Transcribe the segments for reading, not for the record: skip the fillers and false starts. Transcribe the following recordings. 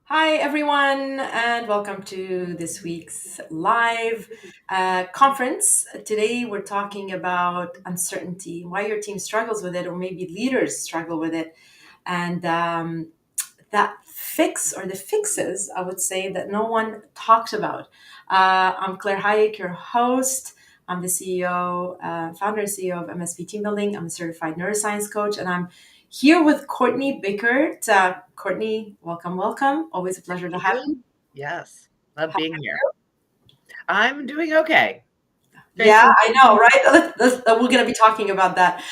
Hi, everyone, and welcome to this week's live conference. Today, we're talking about uncertainty, why your team struggles with it, or maybe leaders struggle with it, and that fix or the fixes, I would say, that no one talks about. I'm Claire Hayek, your host. I'm the CEO, founder and CEO of MSP Team Building. I'm a certified neuroscience coach, and I'm here with Courtney Bickert. Courtney, welcome, welcome. Always a pleasure to Thank have you. you. Yes, love being here. I'm doing okay. Yeah, Facing I know, right? We're going to be talking about that.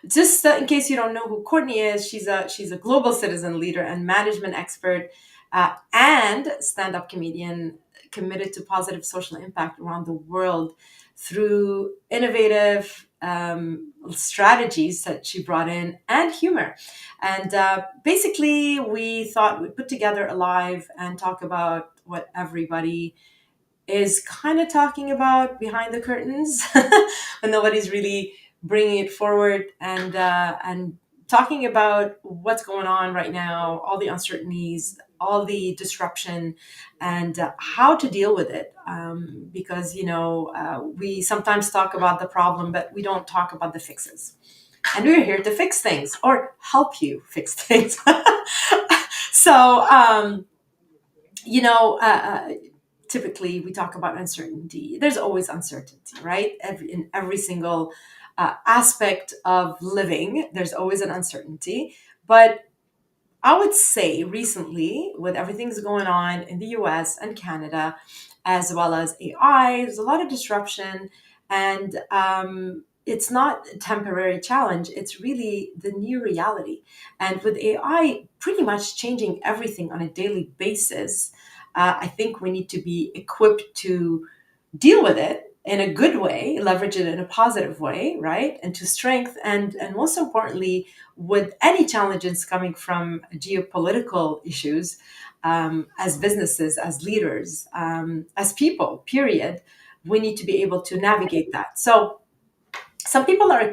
Just in case you don't know who Courtney is, she's a global citizen leader and management expert, and stand-up comedian committed to positive social impact around the world through innovative strategies that she brought in and humor. And basically, we thought we'd put together a live and talk about what everybody is kind of talking about behind the curtains and nobody's really bringing it forward and talking about what's going on right now, all the uncertainties, all the disruption, and how to deal with it, because we sometimes talk about the problem but we don't talk about the fixes, and we're here to fix things or help you fix things. so you know uh, uh, Typically we talk about uncertainty. There's always uncertainty, right? In every single aspect of living, there's always an uncertainty. But I would say recently, with everything's going on in the US and Canada, as well as AI, there's a lot of disruption. And it's not a temporary challenge, it's really the new reality. And with AI pretty much changing everything on a daily basis, I think we need to be equipped to deal with it in a good way, leverage it in a positive way, right? And to strength and most importantly, with any challenges coming from geopolitical issues, as businesses, as leaders, as people, period, we need to be able to navigate that. So some people are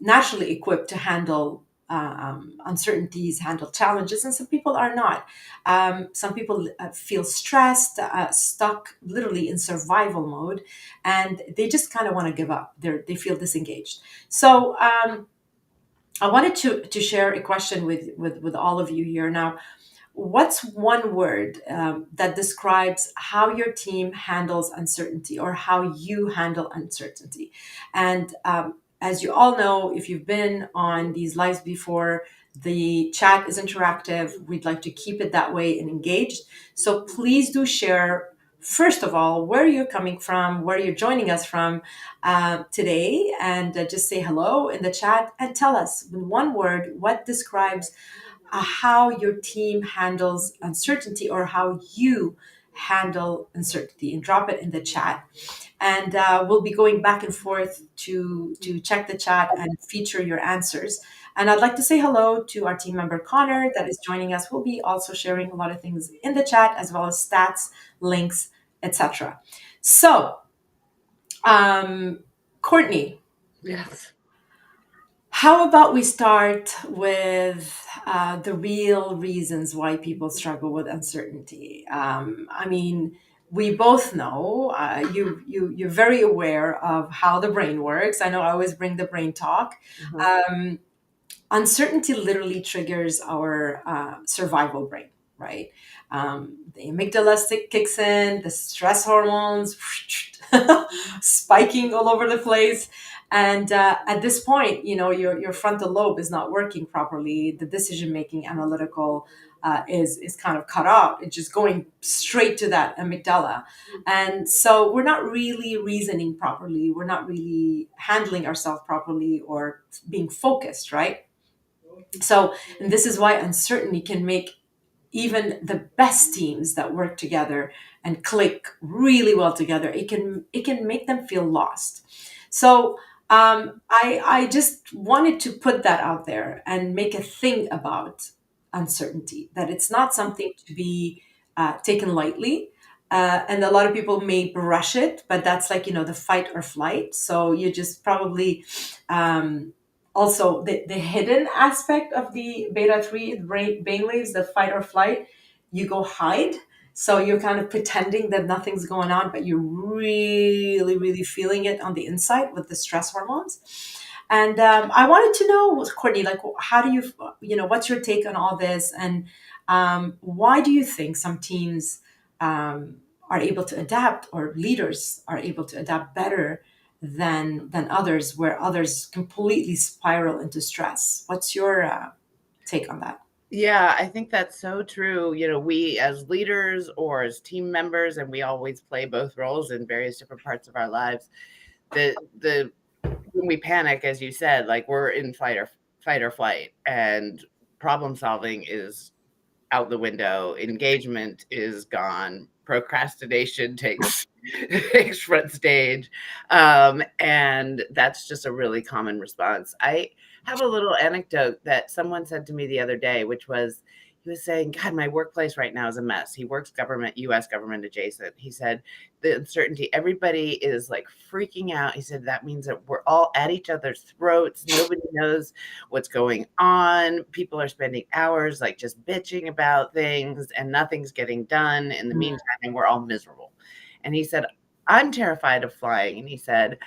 naturally equipped to handle uncertainties, handle challenges, and some people are not. Some people feel stressed, stuck literally in survival mode, and they just kind of want to give up. They feel disengaged. So I wanted to share a question with all of you here now. What's one word that describes how your team handles uncertainty or how you handle uncertainty? And as you all know, if you've been on these lives before, the chat is interactive. We'd like to keep it that way and engaged. So please do share, first of all, where you're coming from, where you're joining us from today, and just say hello in the chat and tell us in one word what describes how your team handles uncertainty or how you handle uncertainty, and drop it in the chat. And we'll be going back and forth to check the chat and feature your answers. And I'd like to say hello to our team member Connor that is joining us. We'll be also sharing a lot of things in the chat as well as stats, links, etc. So, Courtney, Yes. how about we start with the real reasons why people struggle with uncertainty? I mean, we both know you're very aware of how the brain works. I know I always bring the brain talk. Mhm. Um, Uncertainty literally triggers our survival brain, right? The amygdala kicks in, the stress hormones spiking all over the place. And at this point, your frontal lobe is not working properly. The decision making analytical is kind of cut off. It's just going straight to that amygdala. And so we're not really reasoning properly. We're not really handling ourselves properly or being focused, right? So, and this is why uncertainty can make even the best teams that work together and click really well together. It can make them feel lost. So, I just wanted to put that out there and make a thing about uncertainty. That it's not something to be taken lightly. And a lot of people may brush it, but that's like the fight or flight. So you just probably also the hidden aspect of the beta 3 brain waves, the fight or flight. You go hide, so you're kind of pretending that nothing's going on, but you're really really feeling it on the inside with the stress hormones. And I wanted to know, Courtney, like, how do you, what's your take on all this? And why do you think some teams are able to adapt, or leaders are able to adapt better than others, where others completely spiral into stress? What's your take on that? Yeah, I think that's so true. We as leaders or as team members, and we always play both roles in various different parts of our lives. The when we panic, as you said, like we're in fight or flight, and problem solving is out the window, engagement is gone, procrastination takes takes front stage, and that's just a really common response. I have a little anecdote that someone said to me the other day, which was, he was saying, God, my workplace right now is a mess. He works government, US government adjacent. He said, the uncertainty, everybody is like freaking out. He said, that means that we're all at each other's throats. Nobody knows what's going on. People are spending hours like just bitching about things, and nothing's getting done in the Mm. meantime, and we're all miserable. And he said, I'm terrified of flying. And he said,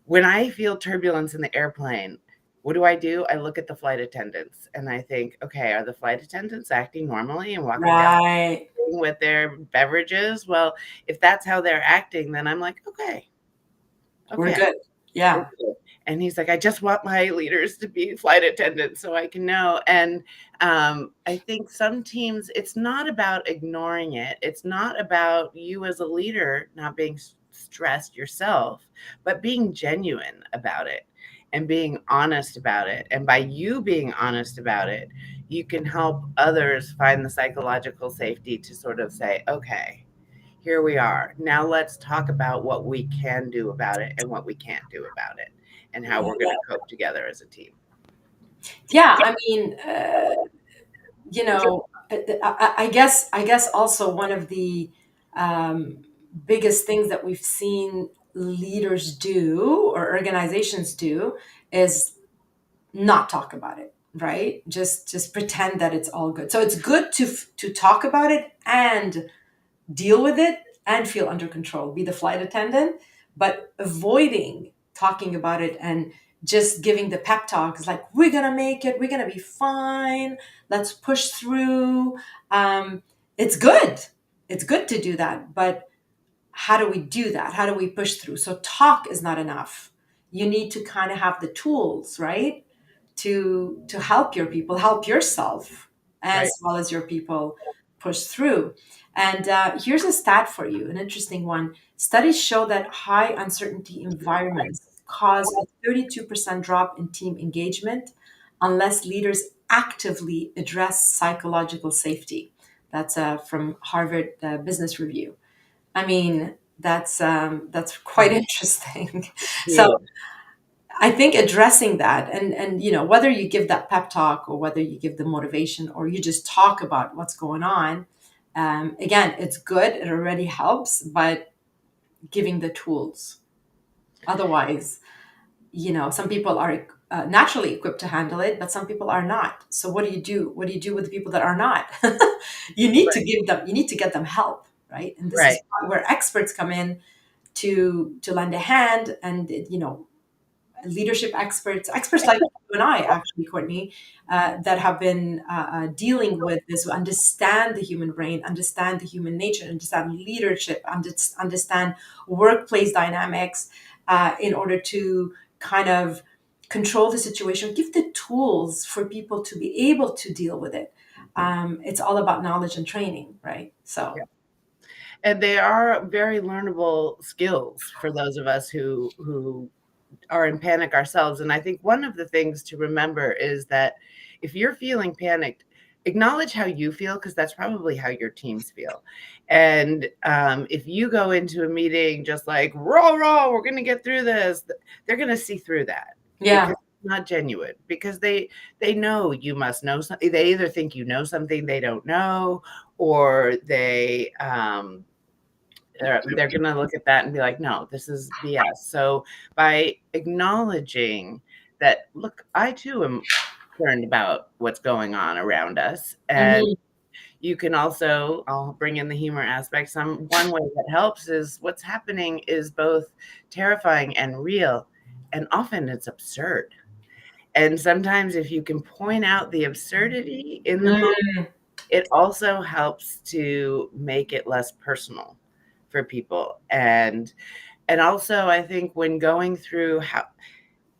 when I feel turbulence in the airplane, what do? I look at the flight attendants and I think, okay, are the flight attendants acting normally and walking down Right. with their beverages? Well, if that's how they're acting, then I'm like, okay, We're okay, good. we're Yeah. good. And he's like, I just want my leaders to be flight attendants so I can know. And I think some teams, it's not about ignoring it. It's not about you as a leader not being stressed yourself, but being genuine about it and being honest about it. And by you being honest about it, you can help others find the psychological safety to sort of say, okay, here we are. Now let's talk about what we can do about it and what we can't do about it, and how we're going to cope together as a team. Yeah, I mean, I guess also one of the um, biggest things that we've seen leaders do or organizations do is not talk about it, right? Just pretend that it's all good. So it's good to talk about it and deal with it and feel under control, be the flight attendant, but avoiding talking about it and just giving the pep talks like, we're gonna make it, we're gonna be fine, let's push through. It's good. It's good to do that, but how do we do that? How do we push through? So talk is not enough. You need to kind of have the tools, right? To help your people, help yourself Right. as well as your people push through. And here's a stat for you, an interesting one. Studies show that high uncertainty environments cause a 32% drop in team engagement unless leaders actively address psychological safety. That's from Harvard Business Review. I mean, that's quite interesting. So Huge. I think addressing that, and whether you give that pep talk or whether you give the motivation or you just talk about what's going on, again, it's good. It already helps, but giving the tools. Otherwise, some people are naturally equipped to handle it, but some people are not. So what do you do? What do you do with the people that are not? You need to give them. You need to get them help, right? And this is Right. where experts come in to lend a hand, and leadership experts like you and I, actually, Courtney, that have been dealing with this, who understand the human brain, understand the human nature, understand leadership, understand workplace dynamics, in order to kind of control the situation, give the tools for people to be able to deal with it. It's all about knowledge and training, right? So. Yeah. And they are very learnable skills for those of us who are in panic ourselves. And I think one of the things to remember is that if you're feeling panicked, acknowledge how you feel, because that's probably how your teams feel. And if you go into a meeting just like raw, raw, we're going to get through this, they're going to see through that Yeah. because it's not genuine. Because they know you must know something. They either think you know something they don't know, or they're going to look at that and be like, no, this is BS. So by acknowledging that, look, I too am concerned about what's going on around us. And Mhm. you can also, I'll bring in the humor aspect. One way that helps is what's happening is both terrifying and real, and often it's absurd. And sometimes if you can point out the absurdity in the moment, Mm, it also helps to make it less personal for people. And also I think when going through how,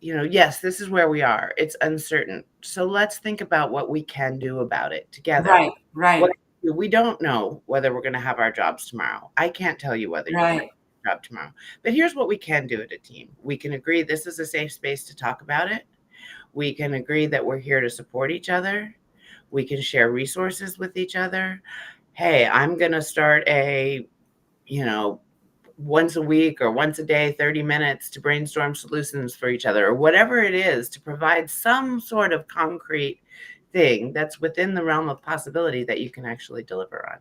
yes, this is where we are. It's uncertain. So let's think about what we can do about it together. right, What right, we don't know whether we're going to have our jobs tomorrow. I can't tell you whether you're going to right. have your job tomorrow. But here's what we can do at a team. We can agree this is a safe space to talk about it. We can agree that we're here to support each other. We can share resources with each other. Hey, I'm going to start you know, once a week or once a day, 30 minutes to brainstorm solutions for each other, or whatever it is, to provide some sort of concrete thing that's within the realm of possibility that you can actually deliver on.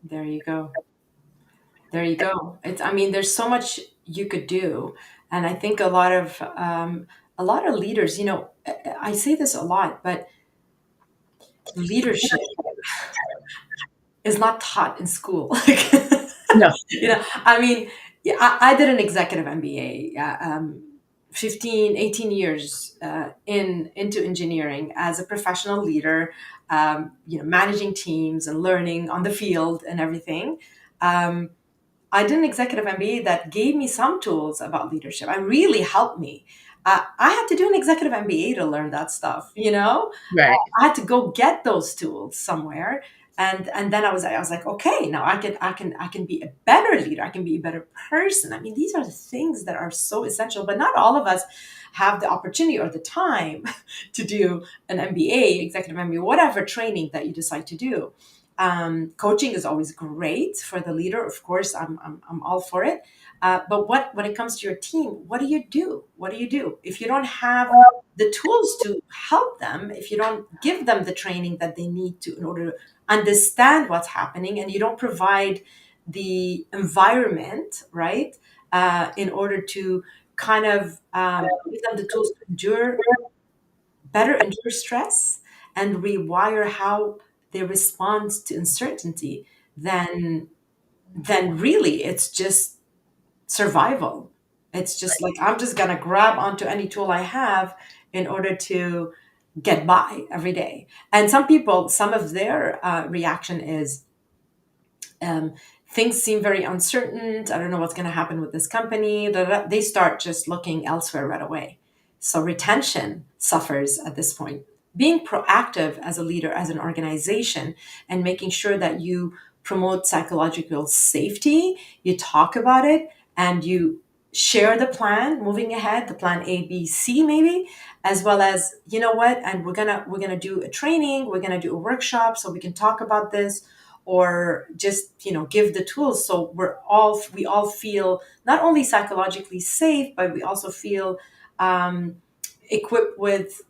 There you go. There you go. I mean, there's so much you could do, and I think a lot of leaders. I say this a lot, but leadership is not taught in school. No. I mean, yeah, I did an executive MBA, 15, 18 years into engineering as a professional leader, managing teams and learning on the field and everything. Um, I did an executive MBA that gave me some tools about leadership and really helped me. I had to do an executive MBA to learn that stuff. Right. I had to go get those tools somewhere. And then I was like, okay, now I can be a better leader. I can be a better person. I mean, these are the things that are so essential, but not all of us have the opportunity or the time to do an MBA, executive MBA, whatever training that you decide to do. Coaching is always great for the leader. Of course, I'm all for it. But when it comes to your team, what do you do? What do you do if you don't have the tools to help them? If you don't give them the training that they need to in order to understand what's happening, and you don't provide the environment, right, in order to kind of give them the tools to endure stress and rewire how they respond to uncertainty, then really it's just survival. It's just like I'm just gonna grab onto any tool I have in order to get by every day. And some of their reaction is um, things seem very uncertain. I don't know what's going to happen with this company. They start just looking elsewhere right away. So retention suffers at this point. Being proactive as a leader, as an organization, and making sure that you promote psychological safety, you talk about it, and you share the plan moving ahead, the plan A, B, C, maybe, as well as, you know what, and we're gonna do a training, we're gonna do a workshop so we can talk about this, or just give the tools so we all feel not only psychologically safe, but we also feel um, equipped with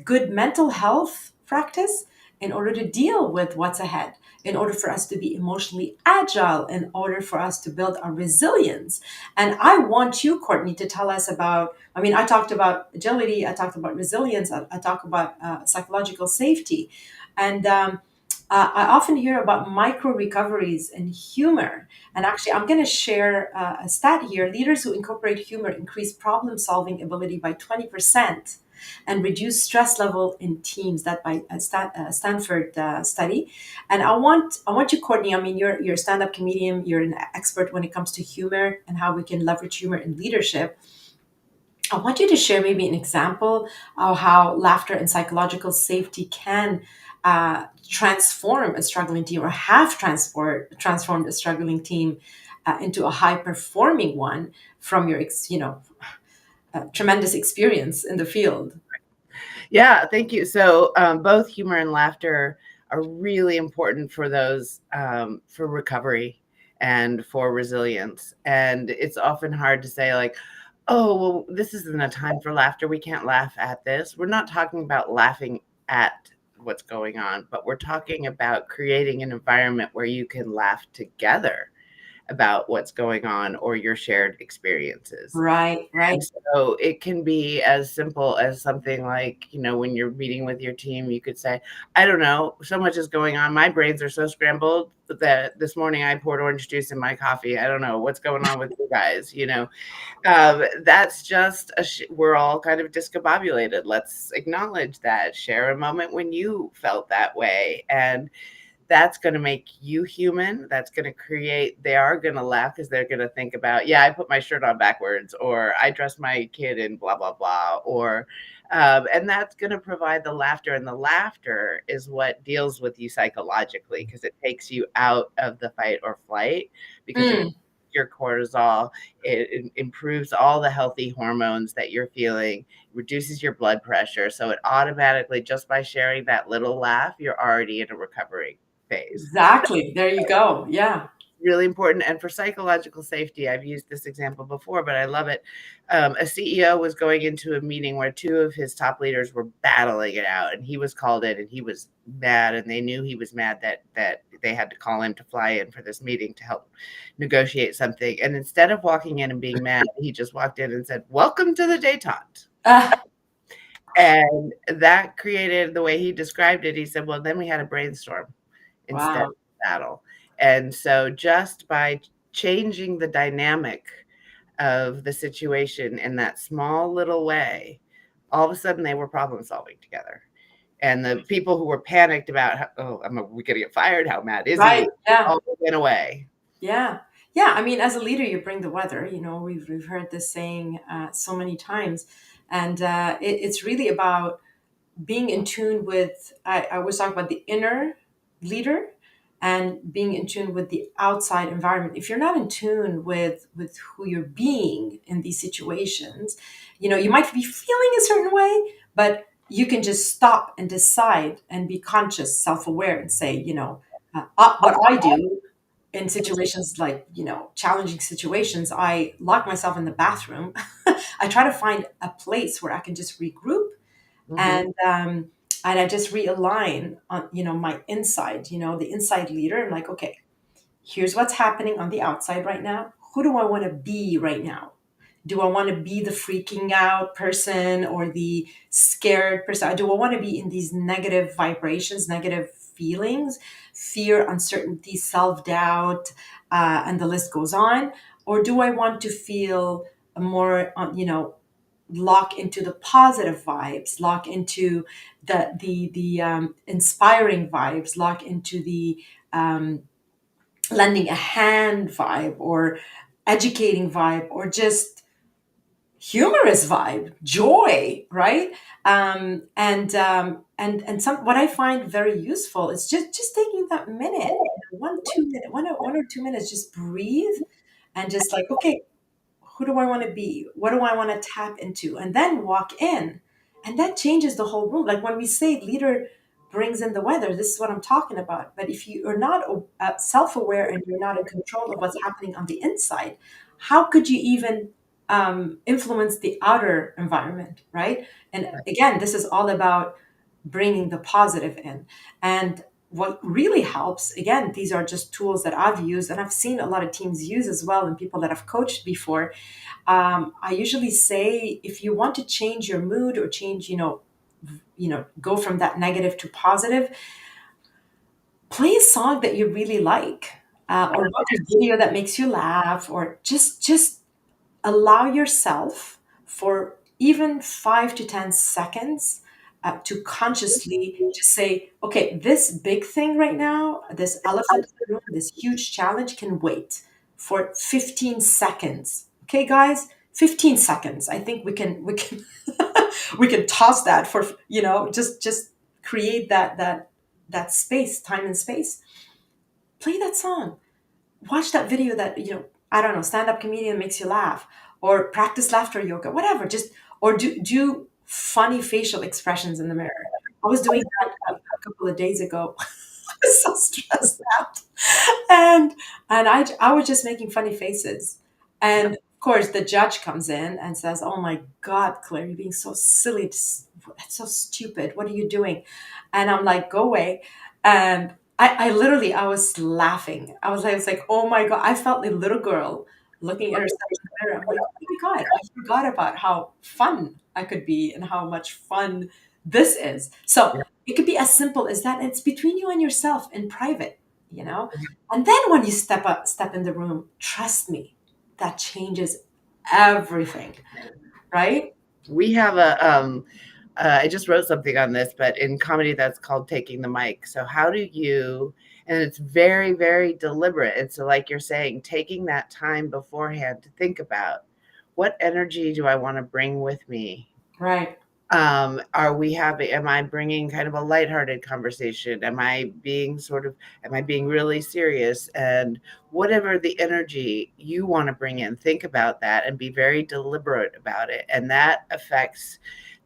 good mental health practice in order to deal with what's ahead, in order for us to be emotionally agile, in order for us to build our resilience. And I want you, Courtney, to tell us about, I mean, I talked about agility, I talked about resilience, I talked about psychological safety. And I often hear about micro recoveries and humor. And actually, I'm going to share a stat here. Leaders who incorporate humor increase problem solving ability by 20% and reduce stress level in teams. That by a Stanford study. And I want you, Courtney. I mean, you're a stand up comedian. You're an expert when it comes to humor and how we can leverage humor in leadership. I want you to share maybe an example of how laughter and psychological safety can transform a struggling team, or have transformed a struggling team into a high performing one from your tremendous experience in the field. Yeah, thank you. So both humor and laughter are really important for those for recovery and for resilience. And it's often hard to say, like, oh, well, this isn't a time for laughter. We can't laugh at this. We're not talking about laughing at what's going on, but we're talking about creating an environment where you can laugh together about what's going on or your shared experiences. Right, right. And so it can be as simple as something like, when you're meeting with your team, you could say, I don't know, so much is going on. My brains are so scrambled that this morning I poured orange juice in my coffee. I don't know what's going on with you guys. That's just we're all kind of discombobulated. Let's acknowledge that. Share a moment when you felt that way, and that's going to make you human. That's going to create, they are going to laugh because they're going to think about, yeah, I put my shirt on backwards, or I dressed my kid in blah, blah, blah. And that's going to provide the laughter. And the laughter is what deals with you psychologically, because it takes you out of the fight or flight, because it Mm, your cortisol, it improves all the healthy hormones that you're feeling, reduces your blood pressure. So it automatically, just by sharing that little laugh, you're already in a recovery phase. exactly. There you go. Yeah. Really important. And for psychological safety, I've used this example before, but I love it. A CEO was going into a meeting where two of his top leaders were battling it out, and he was called in, and he was mad, and they knew he was mad that they had to call him to fly in for this meeting to help negotiate something. And instead of walking in and being mad, he just walked in and said, "Welcome to the détente." Ah, And that created, the way he described it, he said, well, then we had a brainstorm instead of wow. battle. And so just by changing the dynamic of the situation in that small little way, all of a sudden they were problem solving together. And the people who were panicked about, oh, are we going to get fired? How mad is Right. he? Yeah. All went away. Yeah. Yeah. I mean, as a leader, you bring the weather. We've heard this saying so many times. And it's really about being in tune with, I always talk about the inner leader and being in tune with the outside environment. If you're not in tune with who you're being in these situations, you might be feeling a certain way, but you can just stop and decide and be conscious, self-aware, and say, what I do in situations like, challenging situations, I lock myself in the bathroom. I try to find a place where I can just regroup, Hmm. and I just realign on, my inside, the inside leader. I'm like, okay, here's what's happening on the outside right now. Who do I want to be right now? Do I want to be the freaking out person or the scared person? Do I want to be in these negative vibrations, negative feelings, fear, uncertainty, self doubt, and the list goes on? Or do I want to feel more, lock into the positive vibes, lock into the inspiring vibes, lock into the um, lending a hand vibe, or educating vibe, or just humorous vibe, joy, right? And some, what I find very useful is just taking that minute, 1 2 minute, 1 or 2 minutes, just breathe, and just like, okay, who do I want to be? What do I want to tap into? And then walk in. And that changes the whole room. Like when we say leader brings in the weather, this is what I'm talking about. But if you are not self aware and you're not in control of what's happening on the inside, how could you even influence the outer environment, right? And again, this is all about bringing the positive in. And what really helps, again, these are just tools that I've used and I've seen a lot of teams use as well, and people that I've coached before. I usually say, if you want to change your mood or change, go from that negative to positive, play a song that you really like, or watch a video that makes you laugh, or just allow yourself for even 5 to 10 seconds to consciously just say, okay, this big thing right now, this elephant in the room, this huge challenge can wait for 15 seconds. Okay, guys, 15 seconds. I think we can we can toss that for, just create that space, time and space. Play that song, watch that video that, I don't know, stand-up comedian makes you laugh, or practice laughter yoga, whatever. Just, or do funny facial expressions in the mirror. I was doing that a couple of days ago. I was so stressed out, and I was just making funny faces, and of course the judge comes in and says, oh my god, Claire, you're being so silly, it's so stupid, what are you doing? And I'm like, go away. And I literally, I was laughing. I was like, oh my God. I felt like a little girl looking at herself in the mirror. I'm like, oh my God, I forgot about how fun I could be and how much fun this is. So Yeah. it could be as simple as that. It's between you and yourself in private, you know? And then when you step in the room, trust me, that changes everything, right? We have I just wrote something on this, but in comedy that's called taking the mic. So how do you, and it's very, very deliberate. And so like you're saying, taking that time beforehand to think about what energy do I want to bring with me? Right, Are we having, am I bringing kind of a lighthearted conversation? Am I being really serious? And whatever the energy you want to bring in, think about that and be very deliberate about it. And that affects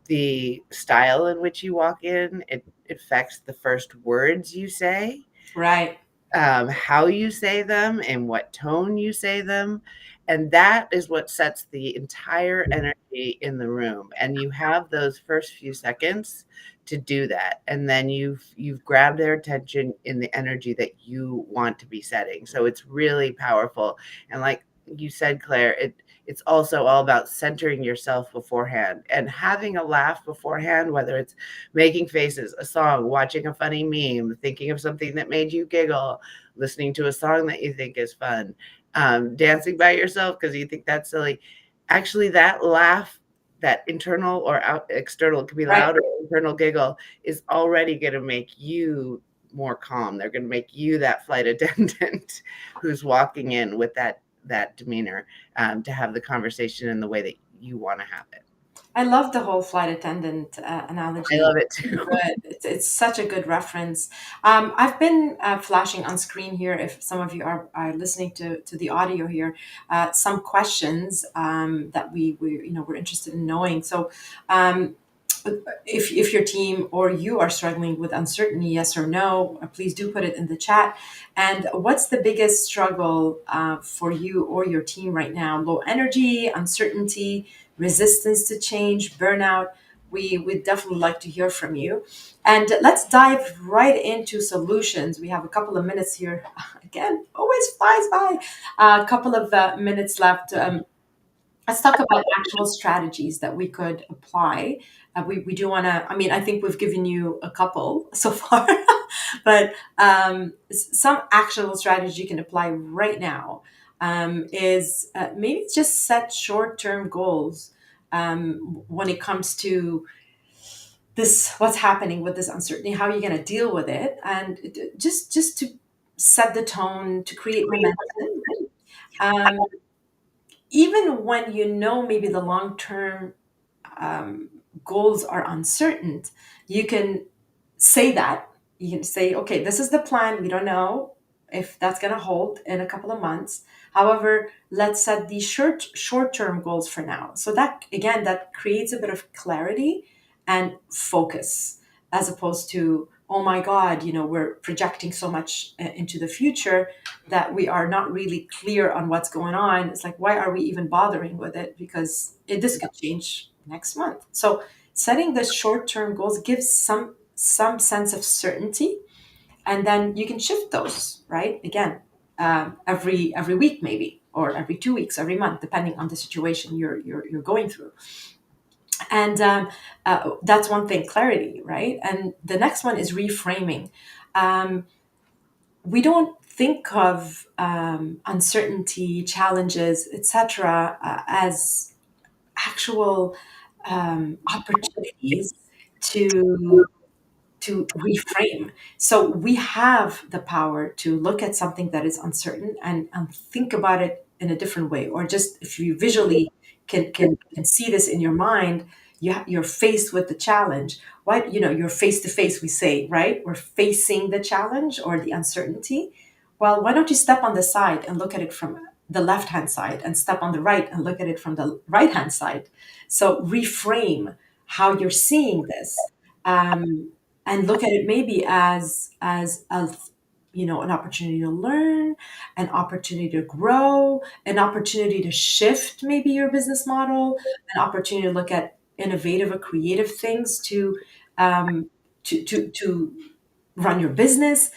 the style in which you walk in. It affects the first words you say, right, how you say them and what tone you say them. And that is what sets the entire energy in the room. And you have those first few seconds to do that. And then you've grabbed their attention in the energy that you want to be setting. So it's really powerful. And like you said, Claire, it's also all about centering yourself beforehand and having a laugh beforehand, whether it's making faces, a song, watching a funny meme, thinking of something that made you giggle, listening to a song that you think is fun, dancing by yourself because you think that's silly. Actually, that laugh, that internal or external, it could be right. loud or internal giggle, is already going to make you more calm. They're going to make you that flight attendant who's walking in with that demeanor, to have the conversation in the way that you want to have it. I love the whole flight attendant I analogy. love it So too. good. It's such a good reference. I've been flashing on screen here, if some of you are listening to the audio here, some questions that we're interested in knowing. So, um, if your team or you are struggling with uncertainty, yes or no, please do put it in the chat. And what's the biggest struggle for you or your team right now? Low energy, uncertainty, resistance to change, burnout. We would definitely like to hear from you. And let's dive right into solutions. We have a couple of minutes here. Again, always flies by. A couple of minutes left. Let's talk about actual strategies that we could apply. We do want to, I mean, I think we've given you a couple so far, but some actionable strategy you can apply right now is maybe just set short term goals when it comes to this, what's happening with this uncertainty, how are you going to deal with it, and just to set the tone, to create momentum. Um, Even when you know maybe the long term um, goals are uncertain, you can say that. You can say, okay, this is the plan. We don't know if that's going to hold in a couple of months. However, let's set these short term goals for now. So that again, that creates a bit of clarity and focus, as opposed to, oh my God, we're projecting so much into the future that we are not really clear on what's going on. It's like, why are we even bothering with it? Because this could change next month. So setting the short-term goals gives some sense of certainty, and then you can shift those, right? Again, every week maybe, or every 2 weeks, every month, depending on the situation you're going through. And that's one thing, clarity, right? And the next one is reframing. Um, we don't think of uncertainty, challenges, etc., as actual opportunities to reframe. So we have the power to look at something that is uncertain and think about it in a different way, or just if you visually can see this in your mind, you're faced with the challenge. Why, you're face to face, we say, right? We're facing the challenge or the uncertainty. Well, why don't you step on the side and look at it from the left hand side, and step on the right and look at it from the right hand side? So reframe how you're seeing this. And look at it maybe as an opportunity to learn, an opportunity to grow, an opportunity to shift maybe your business model, an opportunity to look at innovative or creative things to um, to run your business.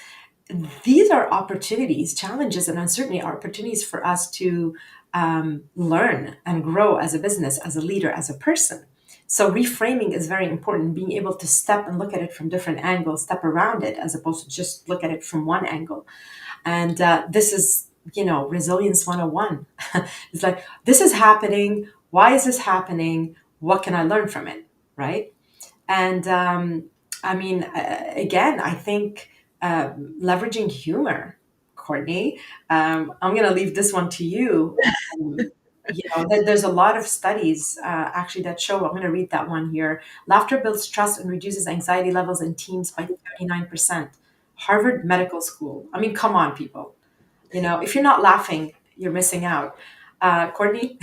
these are opportunities, challenges, and uncertainty are opportunities for us to learn and grow as a business, as a leader, as a person. So reframing is very important, being able to step and look at it from different angles, step around it as opposed to just look at it from one angle. And this is, resilience 101. It's like, this is happening. Why is this happening? What can I learn from it? Right. And I mean, again, I think leveraging humor, Courtney, I'm going to leave this one to you. There's a lot of studies actually that show, I'm going to read that one here. Laughter builds trust and reduces anxiety levels in teams by 39%. Harvard Medical School. I mean, come on, people. If you're not laughing, you're missing out. Courtney?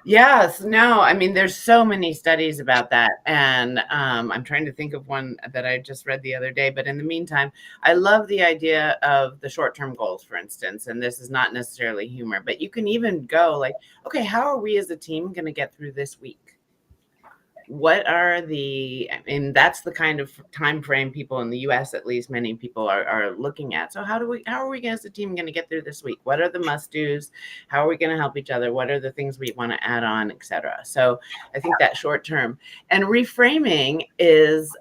Yes, no, I mean, there's so many studies about that. And I'm trying to think of one that I just read the other day. But in the meantime, I love the idea of the short term goals, for instance. And this is not necessarily humor, but you can even go like, okay, how are we as a team going to get through this week? What are and that's the kind of time frame people in the US, at least many people are looking at. So how are we as a team going to get through this week? What are the must do's? How are we going to help each other? What are the things we want to add on, etc.? So I think that short term and reframing is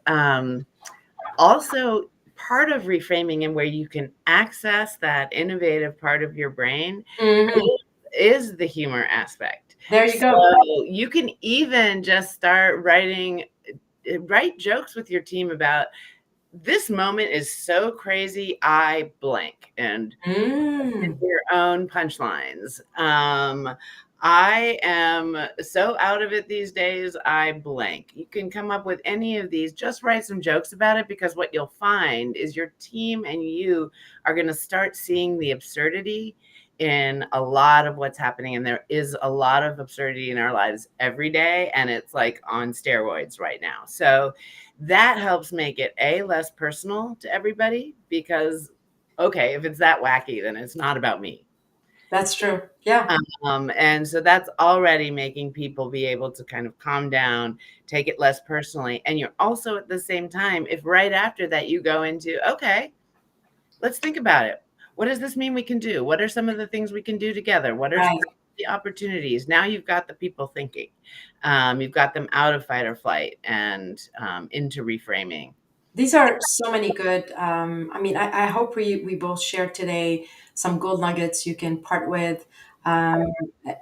also part of reframing, and where you can access that innovative part of your brain Mhm. is the humor aspect. There you go. So you can even just start write jokes with your team about, this moment is so crazy, I blank, and Mm. your own punchlines. I am so out of it these days, I blank. You can come up with any of these, just write some jokes about it, because what you'll find is your team and you are going to start seeing the absurdity in a lot of what's happening. And there is a lot of absurdity in our lives every day, and it's like on steroids right now. So that helps make it less personal to everybody, because okay, if it's that wacky, then it's not about me. That's true. Yeah. And so that's already making people be able to kind of calm down, take it less personally. And you're also at the same time, if right after that you go into, okay, let's think about it. What does this mean we can do? What are some of the things we can do together? What are Right. the opportunities? Now you've got the people thinking. You've got them out of fight or flight and into reframing. These are so many good. I mean, I hope we both shared today some gold nuggets you can part with. Um,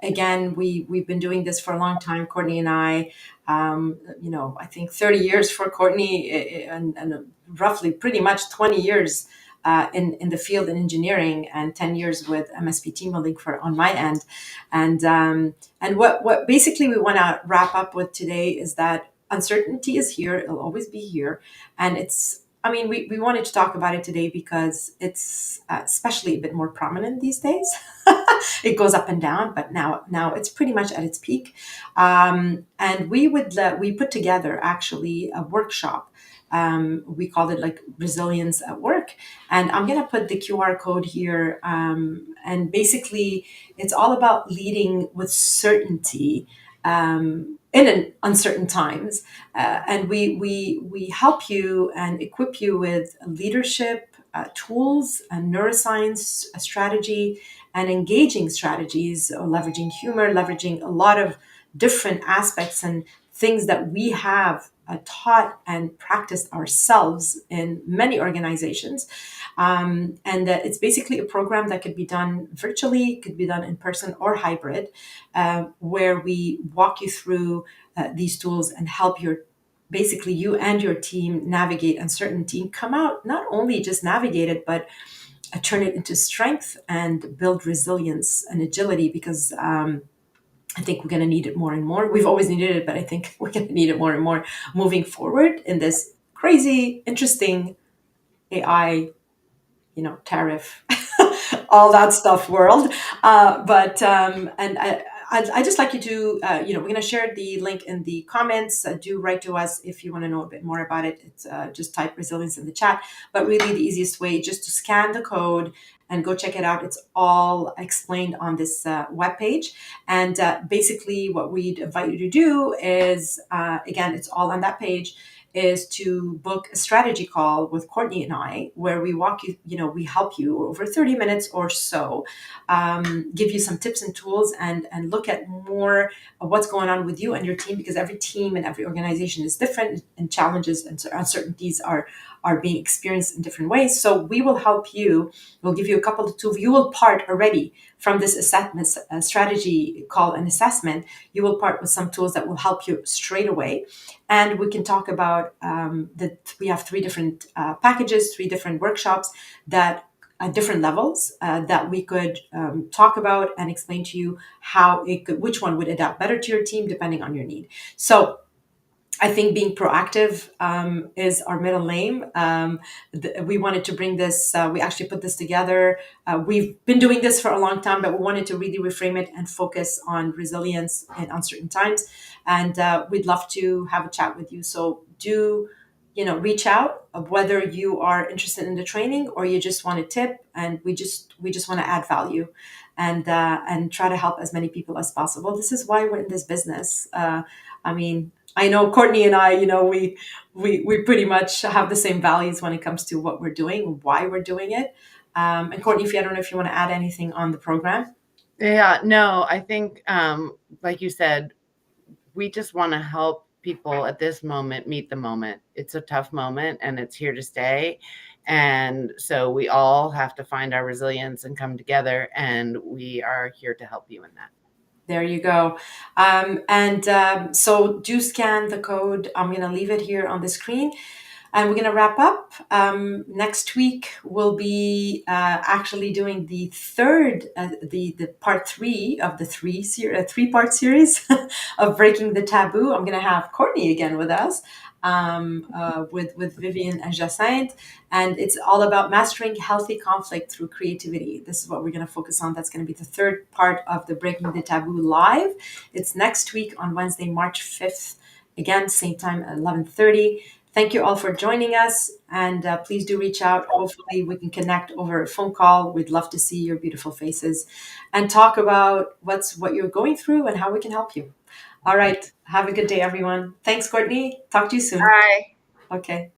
Again, we've been doing this for a long time, Courtney and I. I think 30 years for Courtney, and roughly pretty much 20 years in the field in engineering, and 10 years with MSP team building for on my end. And what basically we want to wrap up with today is that uncertainty is here. It'll always be here. And I mean, we wanted to talk about it today because it's especially a bit more prominent these days. It goes up and down, but now it's pretty much at its peak. And we put together actually a workshop. We called it like resilience at work, and I'm gonna put the QR code here. And basically, it's all about leading with certainty in an uncertain times. And we help you and equip you with leadership tools and neuroscience strategy and engaging strategies, or leveraging humor, leveraging a lot of different aspects and things that we have taught and practiced ourselves in many organizations. And it's basically a program that could be done virtually, could be done in person or hybrid, where we walk you through these tools and help basically you and your team navigate uncertainty, come out not only just navigate it, but turn it into strength and build resilience and agility, because I think we're going to need it more and more. We've always needed it, but I think we're going to need it more and more moving forward in this crazy, interesting AI, tariff, all that stuff world. But and I just like you to, we're going to share the link in the comments. Do write to us if you want to know a bit more about it. It's just type resilience in the chat. But really, the easiest way just to scan the code and go check it out. It's all explained on this webpage. And basically, what we'd invite you to do is, again, it's all on that page, is to book a strategy call with Courtney and I, where we walk you, we help you over 30 minutes or so, give you some tips and tools, and look at more of what's going on with you and your team, because every team and every organization is different, and challenges and uncertainties are being experienced in different ways. So we will help you. We'll give you a couple of tools. You will part already from this assessment strategy call and assessment. You will part with some tools that will help you straight away, and we can talk about that. We have three different packages, three different workshops that at different levels that we could talk about and explain to you how it could, which one would adapt better to your team depending on your need. So I think being proactive is our middle name. We wanted to bring this, we actually put this together. We've been doing this for a long time, but we wanted to really reframe it and focus on resilience in uncertain times. And we'd love to have a chat with you. So do, reach out whether you are interested in the training or you just want a tip. And we just want to add value and try to help as many people as possible. This is why we're in this business. I mean, I know Courtney and I, we pretty much have the same values when it comes to what we're doing, why we're doing it. And Courtney, I don't know if you want to add anything on the program. Yeah, no, I think, like you said, we just want to help people at this moment meet the moment. It's a tough moment and it's here to stay. And so we all have to find our resilience and come together. And we are here to help you in that. There you go. So do scan the code. I'm going to leave it here on the screen. And we're going to wrap up. Next week, we'll be actually doing the third, the part three of the three-part series of Breaking the Taboo. I'm going to have Courtney again with us, with Vivian and Jacinthe. And it's all about mastering healthy conflict through creativity. This is what we're going to focus on. That's going to be the third part of the Breaking the Taboo live. It's next week on Wednesday, March 5th. Again, same time at 11:30. Thank you all for joining us, and please do reach out. Hopefully, we can connect over a phone call. We'd love to see your beautiful faces and talk about what you're going through and how we can help you. All right. Have a good day, everyone. Thanks, Courtney. Talk to you soon. Bye. Okay.